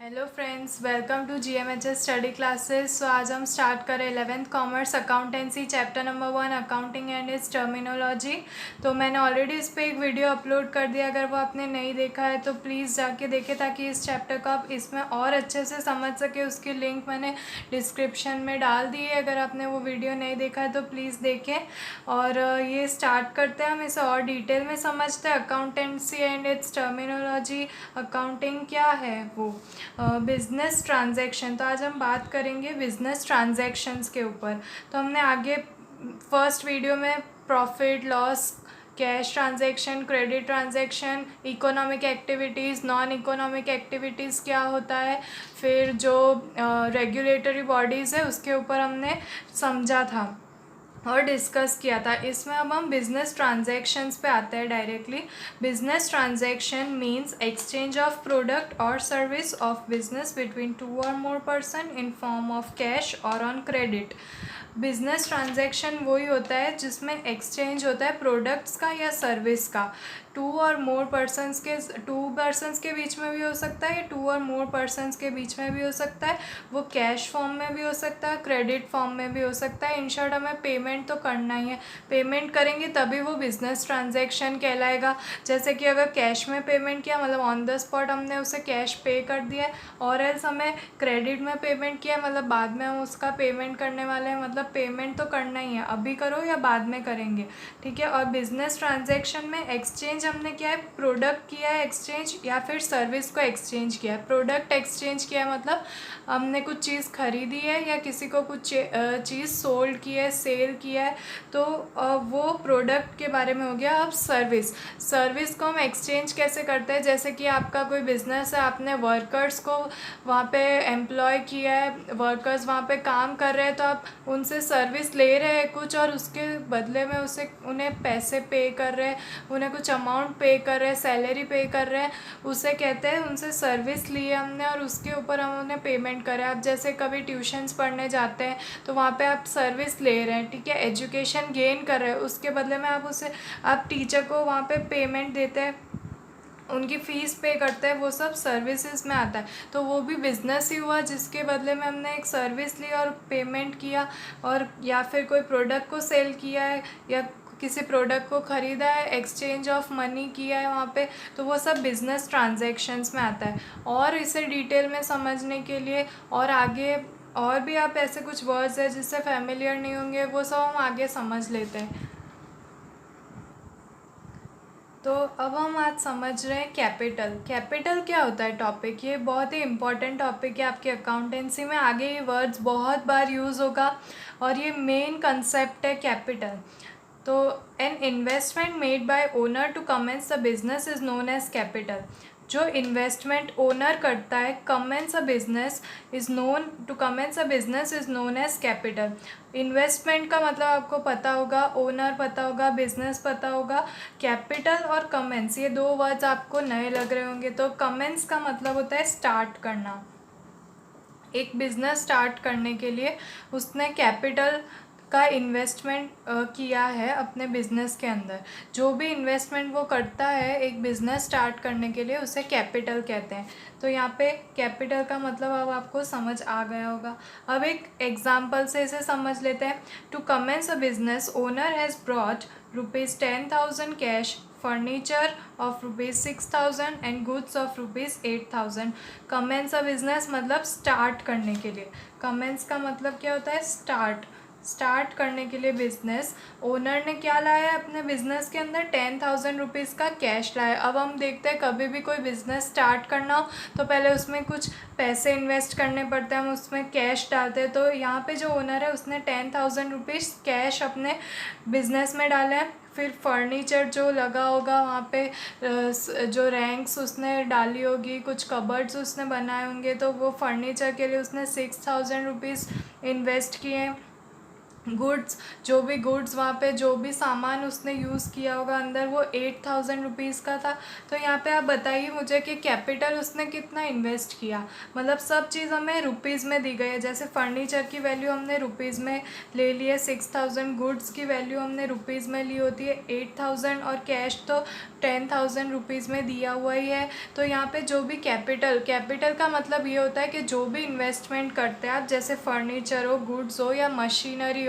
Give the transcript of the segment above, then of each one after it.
Hello friends, welcome to GMHS study classes. So आज हम start करें 11th commerce accountancy chapter number 1 accounting and its terminology. तो मैंने already इस पर एक वीडियो अपलोड कर दिया। अगर वो आपने नहीं देखा है तो प्लीज़ जाके देखें ताकि इस चैप्टर को आप इसमें और अच्छे से समझ सके। उसकी लिंक मैंने डिस्क्रिप्शन में डाल दी है। अगर आपने वो वीडियो नहीं देखा है तो प्लीज़ देखें। और ये स्टार्ट करते हैं, हम इसे और डिटेल में समझते हैं। Accountancy and its terminology, accounting क्या है वो। बिज़नेस ट्रांजैक्शन, तो आज हम बात करेंगे बिज़नेस ट्रांजैक्शंस के ऊपर। तो हमने आगे फर्स्ट वीडियो में profit loss, cash transaction, credit transaction, economic activities, non economic activities क्या होता है, फिर जो रेगुलेटरी बॉडीज़ है उसके ऊपर हमने समझा था और डिस्कस किया था। इसमें अब हम बिज़नेस ट्रांजैक्शंस पे आते हैं directly. Business transaction means exchange of product और service of business between two और more person in form of cash और ऑन क्रेडिट। बिज़नेस ट्रांजैक्शन वही होता है जिसमें एक्सचेंज होता है प्रोडक्ट्स का या सर्विस का। टू और मोर पर्सनस के, टू पर्सनस के बीच में भी हो सकता है, टू और मोर पर्सनस के बीच में भी हो सकता है। वो कैश फॉर्म में भी हो सकता है, क्रेडिट फॉर्म में भी हो सकता है। इन शॉर्ट हमें पेमेंट तो करना ही है। पेमेंट करेंगे तभी वो बिज़नेस ट्रांजैक्शन कहलाएगा। जैसे कि अगर कैश में पेमेंट किया मतलब ऑन द स्पॉट हमने उसे कैश पे कर दिया है, और एल्स हमें क्रेडिट में पेमेंट किया मतलब बाद में हम उसका पेमेंट करने वाले हैं। मतलब पेमेंट तो करना ही है, अभी करो या बाद में करेंगे, ठीक है। और बिज़नेस ट्रांजैक्शन में एक्सचेंज हमने किया है, प्रोडक्ट किया है एक्सचेंज या फिर सर्विस को एक्सचेंज किया है। प्रोडक्ट एक्सचेंज किया है मतलब हमने कुछ चीज़ खरीदी है या किसी को कुछ चीज़ सोल्ड की है, सेल किया है, तो वो प्रोडक्ट के बारे में हो गया। अब सर्विस को हम एक्सचेंज कैसे करते हैं, जैसे कि आपका कोई बिज़नेस है, आपने वर्कर्स को वहाँ पे एम्प्लॉय किया है, वर्कर्स वहाँ पे काम कर रहे हैं, तो आप उनसे सर्विस ले रहे हैं कुछ और उसके बदले में उन्हें पैसे पे कर रहे हैं, उन्हें कुछ अमाउंट पे कर रहे हैं, सैलरी पे कर रहे हैं, उसे कहते हैं उनसे सर्विस ली है हमने और उसके ऊपर हम उन्हें पेमेंट करें। आप जैसे कभी ट्यूशन्स पढ़ने जाते हैं तो वहाँ पे आप सर्विस ले रहे हैं, ठीक है, एजुकेशन गेन कर रहे हैं, उसके बदले में आप टीचर को वहाँ पे पेमेंट देते हैं, उनकी फ़ीस पे करते हैं, वो सब सर्विसेज में आता है। तो वो भी बिज़नेस ही हुआ जिसके बदले में हमने एक सर्विस ली और पेमेंट किया, और या फिर कोई प्रोडक्ट को सेल किया है या किसी प्रोडक्ट को ख़रीदा है, एक्सचेंज ऑफ मनी किया है वहाँ पे, तो वो सब बिज़नेस ट्रांजैक्शंस में आता है। और इसे डिटेल में समझने के लिए और आगे और भी आप ऐसे कुछ वर्ड्स हैं जिससे फैमिलियर नहीं होंगे, वो सब हम आगे समझ लेते हैं। तो अब हम आज समझ रहे हैं कैपिटल। कैपिटल क्या होता है टॉपिक, ये बहुत ही इम्पॉर्टेंट टॉपिक है आपकी अकाउंटेंसी में। आगे ये वर्ड्स बहुत बार यूज़ होगा और ये मेन कंसेप्ट है कैपिटल। तो an investment made by owner to commence the business is known as capital. जो इन्वेस्टमेंट ओनर करता है, commence a business is known, to commence a business is known as capital. Investment का मतलब आपको पता होगा, ओनर पता होगा, बिजनेस पता होगा। कैपिटल और कमेंस ये दो वर्ड्स आपको नए लग रहे होंगे। तो कमेंस का मतलब होता है स्टार्ट करना। एक बिज़नेस स्टार्ट करने के लिए उसने कैपिटल का इन्वेस्टमेंट किया है अपने बिज़नेस के अंदर। जो भी इन्वेस्टमेंट वो करता है एक बिज़नेस स्टार्ट करने के लिए उसे कैपिटल कहते हैं। तो यहाँ पे कैपिटल का मतलब अब आपको समझ आ गया होगा। अब एक एग्जांपल से इसे समझ लेते हैं। To commence a business owner has brought ₹10,000 cash, furniture of ₹6,000 and goods of ₹8,000। Commence a business मतलब स्टार्ट करने के लिए। कमेंस का मतलब क्या होता है, स्टार्ट करने के लिए बिज़नेस ओनर ने क्या लाया है अपने बिज़नेस के अंदर, 10,000 रुपीज़ का कैश लाया। अब हम देखते हैं कभी भी कोई बिज़नेस स्टार्ट करना हो तो पहले उसमें कुछ पैसे इन्वेस्ट करने पड़ते हैं, हम उसमें कैश डालते हैं। तो यहाँ पे जो ओनर है उसने 10,000 रुपीज़ कैश अपने बिज़नेस में डाले हैं। फिर फर्नीचर जो लगा होगा वहाँ पे, जो रैंक्स उसने डाली होगी, कुछ कबर्ड्स उसने बनाए होंगे, तो वो फर्नीचर के लिए उसने 6,000 रुपीज़ इन्वेस्ट किए हैं। गुड्स, जो भी गुड्स वहाँ पे जो भी सामान उसने यूज़ किया होगा अंदर वो 8,000 रुपीज़ का था। तो यहाँ पे आप बताइए मुझे कि कैपिटल उसने कितना इन्वेस्ट किया। मतलब सब चीज़ हमें रुपीज़ में दी गई है। जैसे फर्नीचर की वैल्यू हमने रुपीज़ में ले ली है 6,000, गुड्स की वैल्यू हमने रुपीज़ में ली होती है 8,000, और कैश तो 10,000 रुपीज़ में दिया हुआ ही है। तो यहाँ पे जो भी कैपिटल का मतलब ये होता है कि जो भी इन्वेस्टमेंट करते हैं आप, जैसे फर्नीचर हो, गुड्स हो या मशीनरी हो,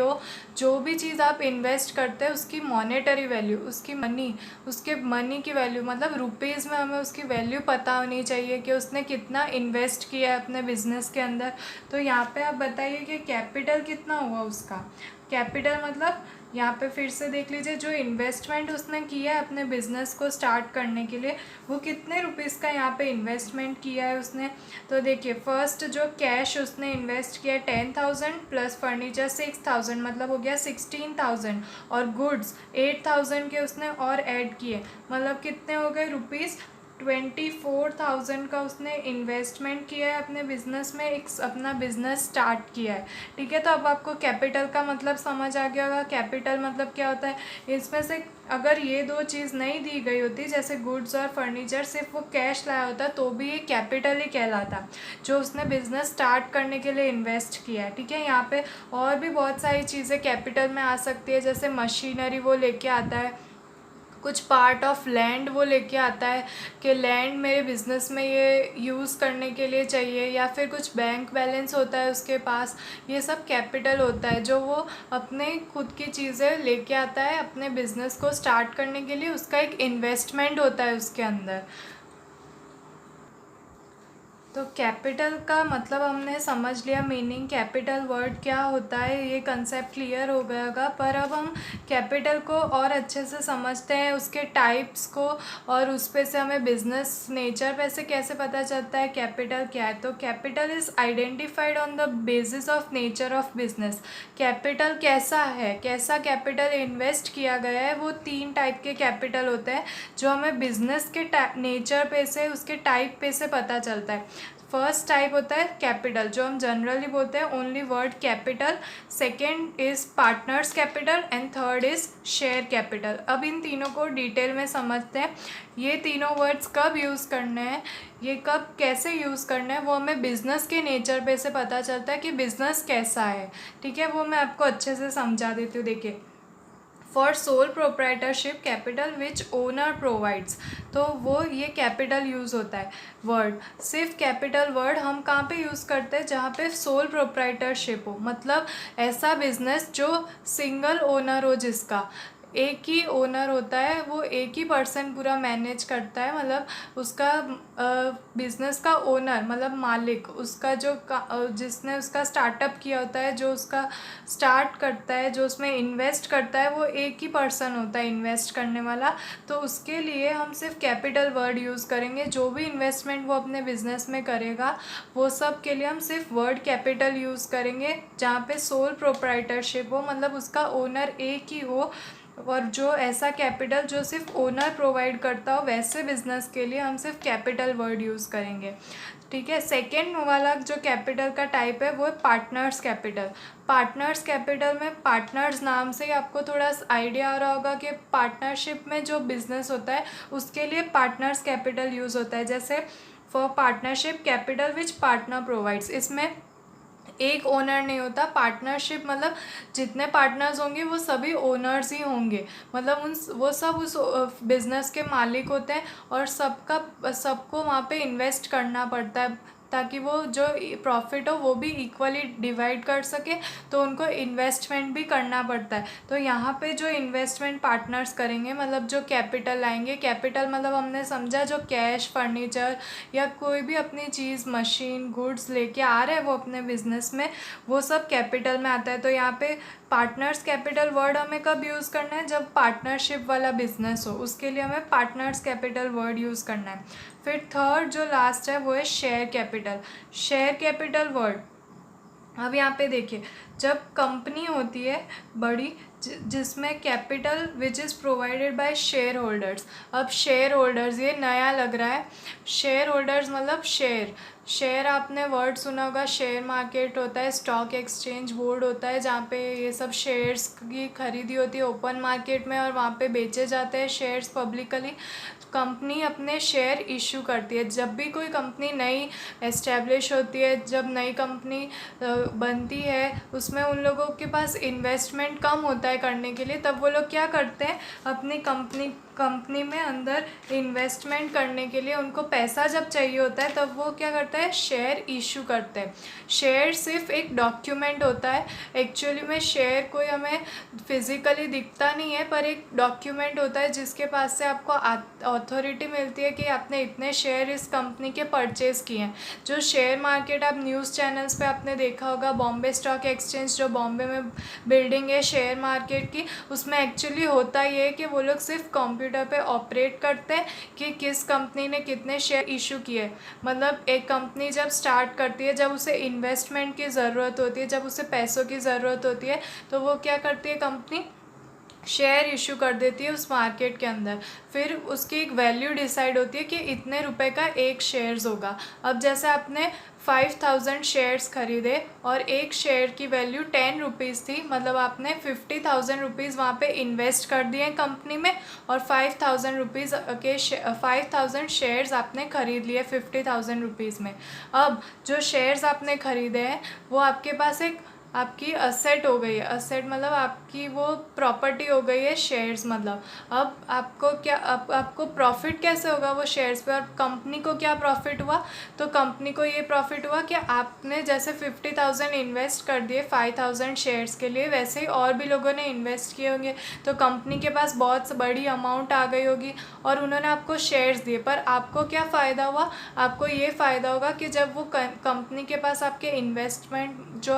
जो भी चीज़ आप इन्वेस्ट करते हैं उसकी मॉनेटरी वैल्यू, उसके मनी की वैल्यू, मतलब रुपीज़ में हमें उसकी वैल्यू पता होनी चाहिए कि उसने कितना इन्वेस्ट किया है अपने बिजनेस के अंदर। तो यहाँ पे आप बताइए कि कैपिटल कितना हुआ उसका। कैपिटल मतलब यहाँ पे फिर से देख लीजिए, जो इन्वेस्टमेंट उसने किया है अपने बिजनेस को स्टार्ट करने के लिए वो कितने रुपीज़ का यहाँ पे इन्वेस्टमेंट किया है उसने। तो देखिए फर्स्ट जो कैश उसने इन्वेस्ट किया 10,000 प्लस फर्नीचर 6,000, मतलब हो गया 16,000, और गुड्स 8,000 के उसने और ऐड किए, मतलब कितने हो गए रुपीज़ 24,000 का उसने इन्वेस्टमेंट किया है अपने बिजनेस में, एक अपना बिजनेस स्टार्ट किया है। ठीक है, तो अब आपको कैपिटल का मतलब समझ आ गया होगा। कैपिटल मतलब क्या होता है, इसमें से अगर ये दो चीज़ नहीं दी गई होती, जैसे गुड्स और फर्नीचर, सिर्फ वो कैश लाया होता तो भी ये कैपिटल ही कहलाता, जो उसने बिज़नेस स्टार्ट करने के लिए इन्वेस्ट किया है। ठीक है, यहाँ पे और भी बहुत सारी चीज़ें कैपिटल में आ सकती है, जैसे मशीनरी वो लेके आता है, कुछ पार्ट ऑफ लैंड वो लेके आता है कि लैंड मेरे बिज़नेस में ये यूज़ करने के लिए चाहिए, या फिर कुछ बैंक बैलेंस होता है उसके पास, ये सब कैपिटल होता है जो वो अपने खुद की चीज़ें लेके आता है अपने बिज़नेस को स्टार्ट करने के लिए, उसका एक इन्वेस्टमेंट होता है उसके अंदर। तो कैपिटल का मतलब हमने समझ लिया, मीनिंग कैपिटल वर्ड क्या होता है, ये कंसेप्ट क्लियर हो गया होगा। पर अब हम कैपिटल को और अच्छे से समझते हैं, उसके टाइप्स को, और उस पे से हमें बिजनेस नेचर पे से कैसे पता चलता है कैपिटल क्या है। तो capital is identified on the basis of nature of business. Capital कैसा है, कैसा कैपिटल इन्वेस्ट किया गया है, वो 3 टाइप के कैपिटल होते हैं जो हमें बिजनेस के नेचर पे से, उसके टाइप पे से पता चलता है। फर्स्ट टाइप होता है कैपिटल, जो हम जनरली बोलते हैं only word capital. Second is partners capital and third is share capital. अब इन तीनों को डिटेल में समझते हैं। ये तीनों वर्ड्स कब यूज़ करने हैं, ये कब कैसे यूज़ करना है, वो हमें बिज़नेस के नेचर पे से पता चलता है कि बिज़नेस कैसा है। ठीक है, वो मैं आपको अच्छे से समझा देती हूँ। देखिए, for sole proprietorship capital which owner provides, तो वो ये कैपिटल यूज़ होता है वर्ड। सिर्फ कैपिटल वर्ड हम कहाँ पे यूज़ करते हैं, जहाँ पे सोल प्रोप्राइटरशिप हो, मतलब ऐसा बिजनेस जो सिंगल ओनर हो, जिसका एक ही ओनर होता है, वो एक ही पर्सन पूरा मैनेज करता है, मतलब उसका बिज़नेस का ओनर मतलब मालिक, उसका जो जिसने उसका स्टार्टअप किया होता है, जो उसका स्टार्ट करता है, जो उसमें इन्वेस्ट करता है, वो एक ही पर्सन होता है इन्वेस्ट करने वाला। तो उसके लिए हम सिर्फ कैपिटल वर्ड यूज़ करेंगे। जो भी इन्वेस्टमेंट वो अपने बिज़नेस में करेगा वो सब के लिए हम सिर्फ वर्ड कैपिटल यूज़ करेंगे, जहाँ पे सोल प्रोप्राइटरशिप हो, मतलब उसका ओनर एक ही हो, और जो ऐसा कैपिटल जो सिर्फ ओनर प्रोवाइड करता हो, वैसे बिजनेस के लिए हम सिर्फ कैपिटल वर्ड यूज़ करेंगे। ठीक है, सेकेंड वाला जो कैपिटल का टाइप है वो है पार्टनर्स कैपिटल। पार्टनर्स कैपिटल में, पार्टनर्स नाम से ही आपको थोड़ा आइडिया आ रहा होगा कि पार्टनरशिप में जो बिजनेस होता है उसके लिए पार्टनर्स कैपिटल यूज़ होता है। जैसे for partnership capital which partner provides, इसमें एक ओनर नहीं होता। पार्टनरशिप मतलब जितने पार्टनर्स होंगे वो सभी ओनर्स ही होंगे, मतलब वो सब उस बिज़नेस के मालिक होते हैं, और सबको वहाँ पे इन्वेस्ट करना पड़ता है ताकि वो जो प्रॉफिट हो वो भी इक्वली डिवाइड कर सके, तो उनको इन्वेस्टमेंट भी करना पड़ता है। तो यहाँ पे जो इन्वेस्टमेंट पार्टनर्स करेंगे, मतलब जो कैपिटल लाएंगे, कैपिटल मतलब हमने समझा जो कैश, फर्नीचर या कोई भी अपनी चीज़, मशीन, गुड्स लेके आ रहे हैं वो अपने बिजनेस में, वो सब कैपिटल में आता है। तो यहाँ पे पार्टनर्स कैपिटल वर्ड हमें कब यूज़ करना है, जब पार्टनरशिप वाला बिजनेस हो, उसके लिए हमें पार्टनर्स कैपिटल वर्ड यूज़ करना है। फिर थर्ड जो लास्ट है वो है share capital. Share capital word, अब यहाँ पे देखिए, जब कंपनी होती है बड़ी जिसमें capital which is provided by share holders. अब शेयर होल्डर्स, ये नया लग रहा है, शेयर होल्डर्स मतलब शेयर, शेयर आपने वर्ड सुना होगा, शेयर मार्केट होता है, स्टॉक एक्सचेंज बोर्ड होता है जहाँ पे ये सब शेयर्स की खरीदी होती है ओपन मार्केट में और वहाँ पे बेचे जाते हैं शेयर्स पब्लिकली। कंपनी अपने शेयर इशू करती है। जब भी कोई कंपनी नई एस्टेब्लिश होती है, जब नई कंपनी बनती है, उसमें उन लोगों के पास इन्वेस्टमेंट कम होता है करने के लिए, तब वो लोग क्या करते हैं, अपनी कंपनी में अंदर इन्वेस्टमेंट करने के लिए उनको पैसा जब चाहिए होता है तब वो क्या करता है, शेयर इशू करते हैं। शेयर सिर्फ एक डॉक्यूमेंट होता है, एक्चुअली में शेयर कोई हमें फिज़िकली दिखता नहीं है, पर एक डॉक्यूमेंट होता है जिसके पास से आपको अथॉरिटी मिलती है कि आपने इतने शेयर इस कंपनी के परचेज़ किए हैं। जो शेयर मार्केट आप न्यूज़ चैनल्स पे आपने देखा होगा, बॉम्बे स्टॉक एक्सचेंज जो बॉम्बे में बिल्डिंग है शेयर मार्केट की, उसमें एक्चुअली होता ये है कि वो लोग सिर्फ कंप्यूटर पे ऑपरेट करते हैं कि किस कंपनी ने कितने शेयर इशू किए। मतलब एक कंपनी जब स्टार्ट करती है, जब उसे इन्वेस्टमेंट की ज़रूरत होती है, जब उसे पैसों की ज़रूरत होती है, तो वो क्या करती है, कंपनी शेयर इशू कर देती है उस मार्केट के अंदर। फिर उसकी एक वैल्यू डिसाइड होती है कि इतने रुपए का एक शेयर्स होगा। अब जैसे आपने 5000 शेयर्स खरीदे और एक शेयर की वैल्यू 10 रुपीज़ थी, मतलब आपने 50,000 रुपीज़ वहाँ पे इन्वेस्ट कर दिए कंपनी में और 5,000 रुपीज़ के 5,000 शेयर्स आपने ख़रीद लिए 50,000 रुपीज़ में। अब जो शेयर्स आपने ख़रीदे हैं वो आपके पास एक आपकी असेट हो गई है। असेट मतलब आपकी वो प्रॉपर्टी हो गई है शेयर्स। मतलब अब आपको क्या, आपको प्रॉफिट कैसे होगा वो शेयर्स पे, और कंपनी को क्या प्रॉफिट हुआ, तो कंपनी को ये प्रॉफिट हुआ कि आपने जैसे 50,000 इन्वेस्ट कर दिए 5,000 शेयर्स के लिए, वैसे ही और भी लोगों ने इन्वेस्ट किए होंगे, तो कंपनी के पास बहुत बड़ी अमाउंट आ गई होगी और उन्होंने आपको शेयर्स दिए। पर आपको क्या फ़ायदा हुआ, आपको ये फ़ायदा होगा कि जब वो कंपनी के पास आपके इन्वेस्टमेंट जो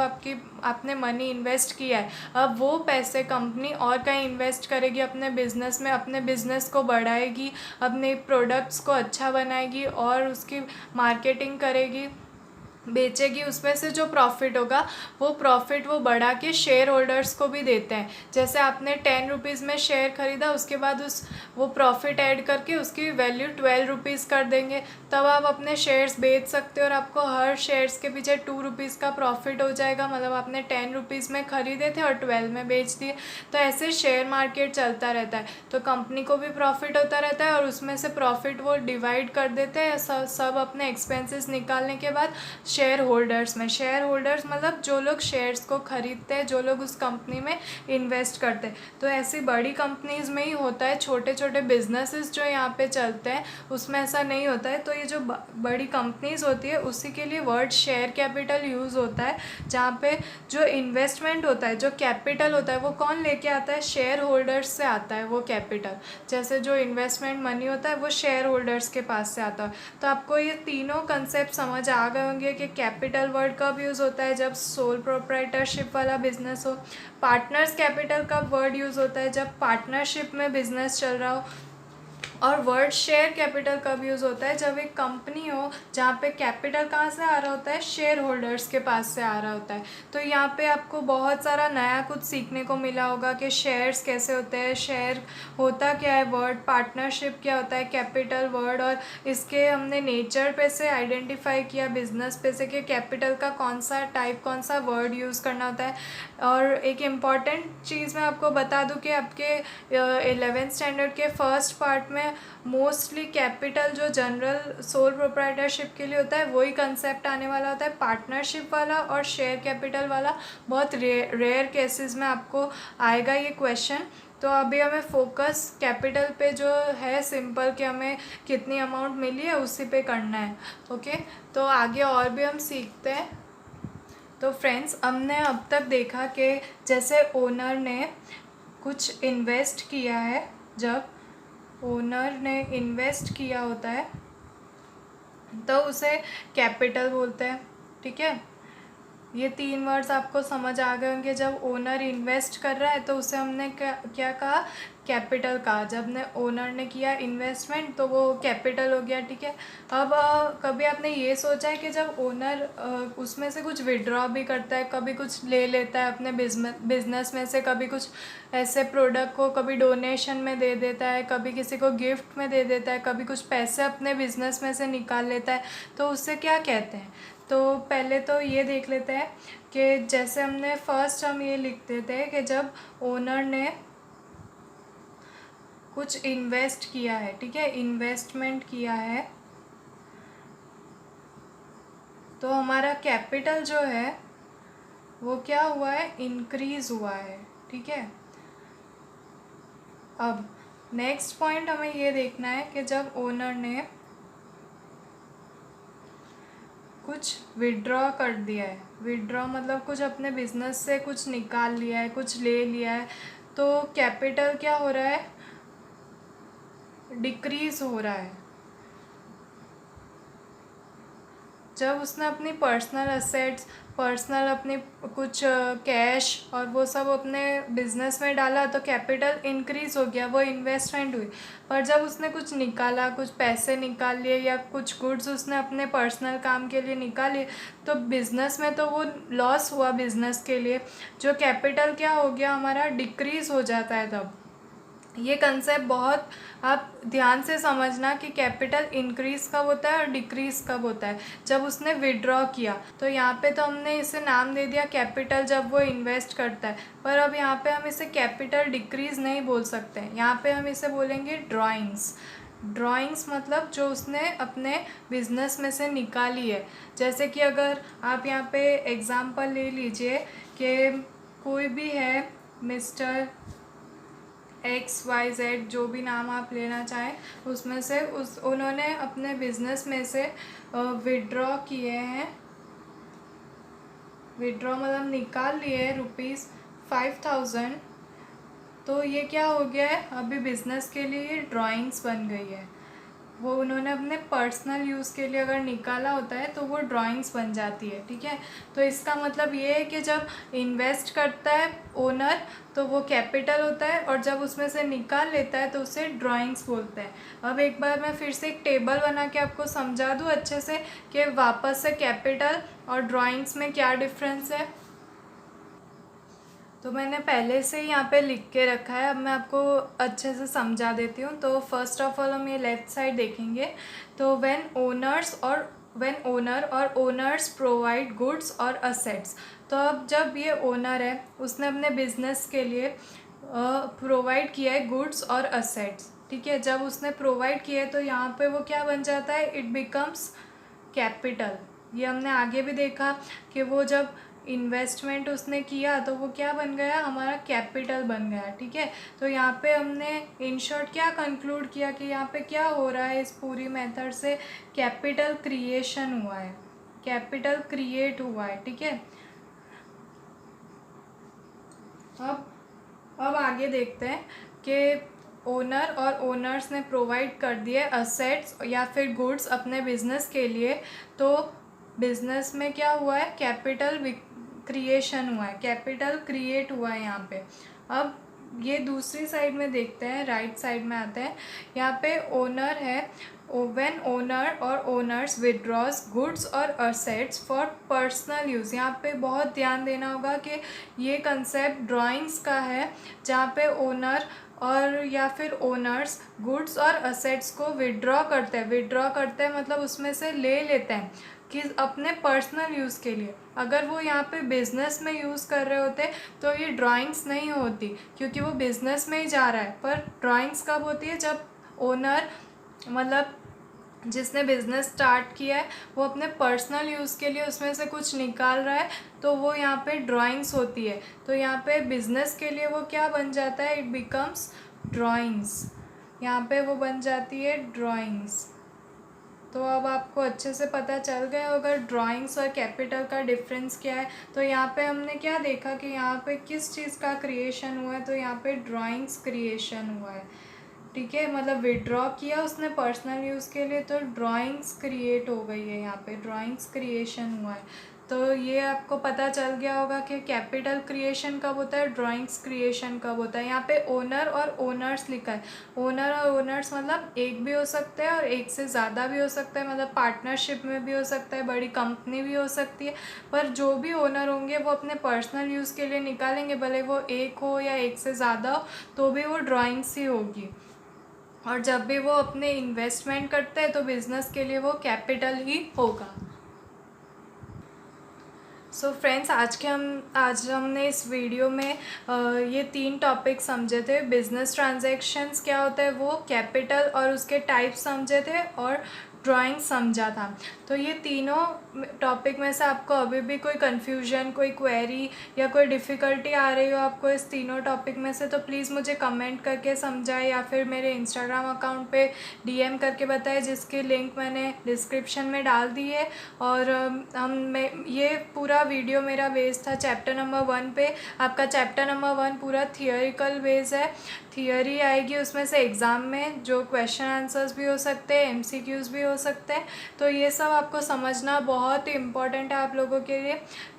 आपने मनी इन्वेस्ट किया है, अब वो पैसे कंपनी और कहीं इन्वेस्ट करेगी अपने बिज़नेस में, अपने बिज़नेस को बढ़ाएगी, अपने प्रोडक्ट्स को अच्छा बनाएगी और उसकी मार्केटिंग करेगी, बेचेगी। उसमें से जो प्रॉफिट होगा वो प्रॉफिट वो बढ़ा के शेयर होल्डर्स को भी देते हैं। जैसे आपने 10 रुपीज़ में शेयर ख़रीदा, उसके बाद वो प्रॉफिट ऐड करके उसकी वैल्यू 12 रुपीज़ कर देंगे, तब आप अपने शेयर्स बेच सकते हो और आपको हर शेयर्स के पीछे 2 रुपीज़ का प्रॉफिट हो जाएगा। मतलब आपने 10 रुपीज़ में ख़रीदे थे और 12 में बेच दिए। तो ऐसे शेयर मार्केट चलता रहता है, तो कंपनी को भी प्रॉफिट होता रहता है और उसमें से प्रॉफिट वो डिवाइड कर देते हैं सब अपने एक्सपेंसेस निकालने के बाद शेयर होल्डर्स में। शेयर होल्डर्स मतलब जो लोग शेयर्स को ख़रीदते हैं, जो लोग उस कंपनी में इन्वेस्ट करते हैं। तो ऐसी बड़ी कंपनीज़ में ही होता है, छोटे छोटे बिजनेसेस जो यहाँ पे चलते हैं उसमें ऐसा नहीं होता है। तो ये जो बड़ी कंपनीज़ होती है उसी के लिए वर्ड शेयर कैपिटल यूज़ होता है, जहाँ पे जो इन्वेस्टमेंट होता है, जो कैपिटल होता है, वो कौन लेके आता है, शेयर होल्डर्स से आता है वो कैपिटल। जैसे जो इन्वेस्टमेंट मनी होता है वो शेयर होल्डर्स के पास से आता है। तो आपको ये तीनों कंसेप्ट समझ आ गए होंगे कि कैपिटल वर्ड कब यूज़ होता है, जब सोल प्रोप्राइटरशिप वाला बिजनेस हो। पार्टनर्स कैपिटल कब वर्ड यूज़ होता है, जब पार्टनरशिप में बिजनेस चल रहा हो। और वर्ड शेयर कैपिटल कब यूज़ होता है, जब एक कंपनी हो जहाँ पे कैपिटल कहाँ से आ रहा होता है, शेयर होल्डर्स के पास से आ रहा होता है। तो यहाँ पे आपको बहुत सारा नया कुछ सीखने को मिला होगा कि शेयर्स कैसे होते हैं, शेयर होता क्या है, वर्ड पार्टनरशिप क्या होता है, कैपिटल वर्ड, और इसके हमने नेचर पे से आइडेंटिफाई किया, बिजनेस पे से कि कैपिटल का कौन सा टाइप, कौन सा वर्ड यूज़ करना होता है। और एक इम्पॉर्टेंट चीज़ मैं आपको बता दूँ कि आपके 11th स्टैंडर्ड के फर्स्ट पार्ट में मोस्टली कैपिटल जो जनरल सोल प्रोप्राइटरशिप के लिए होता है वही कंसेप्ट आने वाला होता है। पार्टनरशिप वाला और शेयर कैपिटल वाला बहुत रेयर केसेस में आपको आएगा ये क्वेश्चन। तो अभी हमें फोकस कैपिटल पे जो है सिंपल कि हमें कितनी अमाउंट मिली है उसी पे करना है। ओके, तो आगे और भी हम सीखते हैं। तो फ्रेंड्स, हमने अब तक देखा कि जैसे ओनर ने कुछ इन्वेस्ट किया है, जब ओनर ने इन्वेस्ट किया होता है तो उसे कैपिटल बोलते हैं। ठीक है, ये 3 वर्ड्स आपको समझ आ गए होंगे। जब ओनर इन्वेस्ट कर रहा है तो उसे हमने क्या कहा, कैपिटल का, जब ने ओनर ने किया इन्वेस्टमेंट तो वो कैपिटल हो गया, ठीक है। अब कभी आपने ये सोचा है कि जब ओनर उसमें से कुछ विड्रॉ भी करता है, कभी कुछ ले लेता है अपने बिजनेस में से, कभी कुछ ऐसे प्रोडक्ट को कभी डोनेशन में दे देता है, कभी किसी को गिफ्ट में दे देता है, कभी कुछ पैसे अपने बिजनेस में से निकाल लेता है, तो उससे क्या कहते हैं? तो पहले तो ये देख लेते हैं कि जैसे हमने फर्स्ट हम ये लिखते थे कि जब ओनर ने कुछ इन्वेस्ट किया है, ठीक है, इन्वेस्टमेंट किया है, तो हमारा कैपिटल जो है वो क्या हुआ है? इंक्रीज हुआ है, ठीक है। अब नेक्स्ट पॉइंट हमें ये देखना है कि जब ओनर ने कुछ विड्रॉ कर दिया है, विड्रॉ मतलब कुछ अपने बिजनेस से कुछ निकाल लिया है, कुछ ले लिया है, तो कैपिटल क्या हो रहा है? डिक्रीज हो रहा है। जब उसने अपनी पर्सनल असेट्स, पर्सनल अपनी कुछ कैश और वो सब अपने बिजनेस में डाला तो कैपिटल इंक्रीज हो गया, वो इन्वेस्टमेंट हुई। पर जब उसने कुछ निकाला, कुछ पैसे निकाल लिए या कुछ गुड्स उसने अपने पर्सनल काम के लिए निकाले, तो बिज़नेस में तो वो लॉस हुआ बिज़नेस के लिए, जो कैपिटल क्या हो गया हमारा? डिक्रीज हो जाता है। तब ये कंसेप्ट बहुत आप ध्यान से समझना कि कैपिटल इंक्रीज़ कब होता है और डिक्रीज़ कब होता है। जब उसने विड्रॉ किया तो यहाँ पे तो हमने इसे नाम दे दिया कैपिटल जब वो इन्वेस्ट करता है, पर अब यहाँ पे हम इसे कैपिटल डिक्रीज़ नहीं बोल सकते हैं, यहाँ पे हम इसे बोलेंगे ड्राइंग्स। ड्राइंग्स मतलब जो उसने अपने बिजनेस में से निकाली है। जैसे कि अगर आप यहाँ पे एग्ज़ाम्पल ले लीजिए कि कोई भी है मिस्टर XYZ, जो भी नाम आप लेना चाहें, उसमें से उन्होंने अपने बिजनेस में से विड्रॉ किए हैं, विड्रॉ मतलब निकाल लिए ₹5000, तो ये क्या हो गया है? अभी बिजनेस के लिए ये ड्राइंग्स बन गई है। वो उन्होंने अपने पर्सनल यूज़ के लिए अगर निकाला होता है तो वो ड्राइंग्स बन जाती है, ठीक है। तो इसका मतलब ये है कि जब इन्वेस्ट करता है ओनर तो वो कैपिटल होता है, और जब उसमें से निकाल लेता है तो उसे ड्राइंग्स बोलते हैं। अब एक बार मैं फिर से एक टेबल बना के आपको समझा दूँ अच्छे से कि वापस से कैपिटल और ड्राइंग्स में क्या डिफरेंस है। तो मैंने पहले से ही यहाँ पे लिख के रखा है, अब मैं आपको अच्छे से समझा देती हूँ। तो फर्स्ट ऑफ ऑल हम ये लेफ़्ट साइड देखेंगे। तो व्हेन ओनर और ओनर्स प्रोवाइड गुड्स और असेट्स, तो अब जब ये ओनर है उसने अपने बिजनेस के लिए प्रोवाइड किया है गुड्स और असेट्स, ठीक है। जब उसने प्रोवाइड किया है तो यहाँ पे वो क्या बन जाता है? It becomes capital. ये हमने आगे भी देखा कि वो जब इन्वेस्टमेंट उसने किया तो वो क्या बन गया? हमारा कैपिटल बन गया, ठीक है। तो यहाँ पे हमने इन शॉर्ट क्या कंक्लूड किया कि यहाँ पे क्या हो रहा है? इस पूरी मेथड से कैपिटल क्रिएशन हुआ है, कैपिटल क्रिएट हुआ है, ठीक है। अब आगे देखते हैं कि ओनर और ओनर्स ने प्रोवाइड कर दिए असेट्स या फिर गुड्स अपने बिजनेस के लिए, तो बिजनेस में क्या हुआ है? कैपिटल क्रिएशन हुआ है, कैपिटल क्रिएट हुआ है यहाँ पे। अब ये दूसरी साइड में देखते हैं, राइट साइड में आते हैं। यहाँ पे ओनर है, व्हेन ओनर और ओनर्स विड्रॉज गुड्स और असेट्स फॉर पर्सनल यूज़। यहाँ पे बहुत ध्यान देना होगा कि ये कंसेप्ट ड्राइंग्स का है, जहाँ पे ओनर और या फिर ओनर्स गुड्स और असेट्स को विड्रॉ करते हैं मतलब उसमें से ले लेते हैं कि अपने पर्सनल यूज़ के लिए। अगर वो यहाँ पे बिज़नेस में यूज़ कर रहे होते तो ये ड्राइंग्स नहीं होती, क्योंकि वो बिज़नेस में ही जा रहा है। पर ड्राइंग्स कब होती है? जब ओनर मतलब जिसने बिज़नेस स्टार्ट किया है वो अपने पर्सनल यूज़ के लिए उसमें से कुछ निकाल रहा है, तो वो यहाँ पे ड्राइंग्स होती है। तो यहाँ पे बिज़नेस के लिए वो क्या बन जाता है? It becomes drawings. यहाँ पे वो बन जाती है ड्राइंग्स। तो अब आपको अच्छे से पता चल गया होगा ड्राइंग्स और कैपिटल का डिफरेंस क्या है। तो यहाँ पे हमने क्या देखा कि यहाँ पे किस चीज़ का क्रिएशन हुआ है? तो यहाँ पे ड्राइंग्स क्रिएशन हुआ है, ठीक है। मतलब विड्रॉ किया उसने पर्सनल यूज़ के लिए तो ड्राइंग्स क्रिएट हो गई है, यहाँ पे ड्राइंग्स क्रिएशन हुआ है। तो ये आपको पता चल गया होगा कि कैपिटल क्रिएशन कब होता है, ड्राइंग्स क्रिएशन कब होता है। यहाँ पे ओनर और ओनर्स लिखा है। ओनर और ओनर्स मतलब एक भी हो सकते हैं और एक से ज़्यादा भी हो सकता है, मतलब पार्टनरशिप में भी हो सकता है, बड़ी कंपनी भी हो सकती है। पर जो भी ओनर होंगे वो अपने पर्सनल यूज़ के लिए निकालेंगे, भले वो एक हो या एक से ज़्यादा हो, तो भी वो ड्राइंग्स ही होगी। और जब भी वो अपने इन्वेस्टमेंट करते हैं तो बिज़नेस के लिए वो कैपिटल ही होगा। सो फ्रेंड्स, आज हमने इस वीडियो में ये 3 टॉपिक समझे थे। बिजनेस ट्रांजैक्शंस क्या होता है वो, कैपिटल और उसके टाइप समझे थे, और ड्राइंग समझा था। तो ये तीनों टॉपिक में से आपको अभी भी कोई कन्फ्यूजन, कोई क्वेरी या कोई डिफ़िकल्टी आ रही हो आपको इस तीनों टॉपिक में से, तो प्लीज़ मुझे कमेंट करके समझाएं या फिर मेरे इंस्टाग्राम अकाउंट पे डीएम करके बताएं, जिसकी लिंक मैंने डिस्क्रिप्शन में डाल दी है। और ये पूरा वीडियो मेरा बेस्ड था चैप्टर नंबर 1 पे। आपका चैप्टर नंबर 1 पूरा थियोरिकल बेस है, थियोरी आएगी उसमें से एग्ज़ाम में, जो क्वेश्चन आंसर्स भी हो सकते हैं, एमसीक्यूज़ भी हो सकते हैं। तो ये सब आपको समझना बहुत ही इम्पॉर्टेंट है आप लोगों के लिए,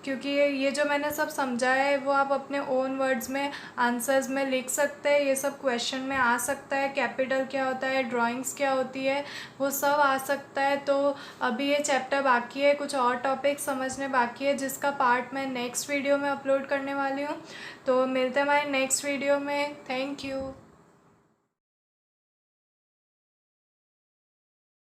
क्योंकि ये जो मैंने सब समझाया है वो आप अपने ओन वर्ड्स में आंसर्स में लिख सकते हैं। ये सब क्वेश्चन में आ सकता है, कैपिटल क्या होता है, ड्राइंग्स क्या होती है, वो सब आ सकता है। तो अभी ये चैप्टर बाकी है, कुछ और टॉपिक समझने बाकी है, जिसका पार्ट मैं नेक्स्ट वीडियो में अपलोड करने वाली हूँ। तो मिलते हैं हमारे नेक्स्ट वीडियो में। Thank you.